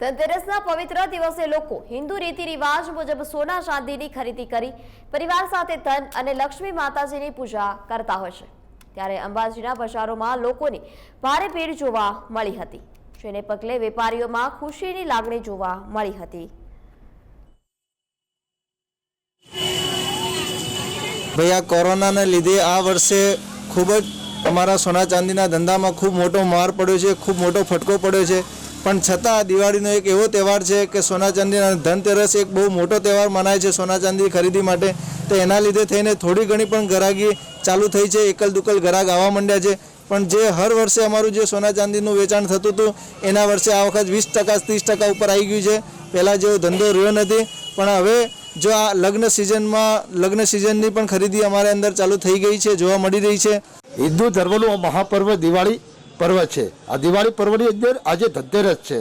ધનતેરસના પવિત્ર દિવસે લોકો હિન્દુ રીતિ રિવાજ મુજબ સોના ચાંદીની ખરીદી કરી પરિવાર સાથે ધન અને લક્ષ્મી માતાજીની પૂજા કરતા હોય છે। ત્યારે અંબાજીના બજારોમાં લોકોની ભારે ભીડ જોવા મળી હતી, જેને પગલે વેપારીઓમાં ખુશીની લાગણી જોવા મળી હતી। भैया कोरोना ने लीधे आ वर्षे खूब ज अमरा सोना चांदीना धंधामां खूब मोटो मार पड्यो छे, खूब मोटो फटको पड्यो छे। पण छतां दिवाळीनो एक एवो तहेवार छे के सोना चांदीना धनतेरस एक बहु मोटो तहेवार मनाय छे सोना चांदी खरीदी माटे। तो एना लीधे थईने थोड़ी घणी पण ग्राहकी चालू थई छे, एकल दुकल ग्राहक आवा मंड्या छे। पण जे हर वर्षे अमारुं जे सोना चांदीनुं वेचाण थतुं हतुं एना वर्षे आ वखत 20% 30% उपर आई गयुं छे। पहेला जेवो धंधो रह्यो नथी, पण हवे जो आ लग्न सीजननी पण खरीदी अमारे अंदर चालू थई गई है, जोवा मळी रही है। हिंदू धर्मनो महापर्व दिवाળી पर्व है। आ दिवाળી पर्वनी अंदर आज धनतेरस है।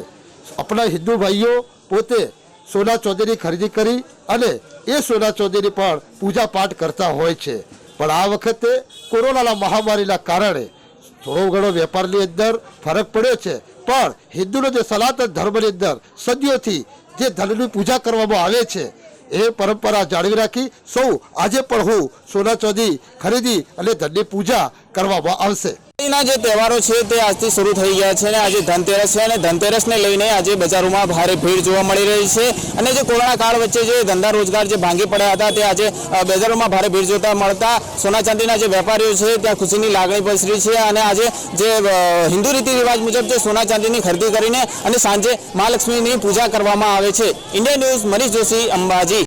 अपना हिंदू भाईओ पोते सोना चांदीनी खरीदी करी अने ए सोना चांदीनी पण पूजा पाठ करता होय छे। पण आ वखते कोरोना महामारीना कारणे थोड़ो घणो वेपारनी अंदर फरक पड्यो छे। पण हिंदूनो जे सनातन धर्मनी अंदर सदियोथी जे धननी पूजा करवामां आवे छे ए परंपरा जाळवी राखी सौ आज पण हूँ सोना चांदी खरीदी अने धननी पूजा करवामां आवशे। जे तहेवारो छे ते आजथी शरू थई गया छे। आज धनतेरस है, धनतेरस ने लईने आज बजारों भारे भीड़ जोवा मळी रही है। अने जे कोरोना काल वच्चे जे धंधा रोजगार जे भांगी पड्या हता ते आज बजारों भारे भीड़ जोता मळता सोना चांदीना जे वेपारीओ छे त्यां खुशीनी लागणी पसरी छे। अने आज जे हिंदू रीति रिवाज मुजब जे सोना चांदीनी खरीदी करीने अने सांजे महालक्ष्मीनी पूजा करवामां आवे छे। India news Manish Joshi, Ambaji.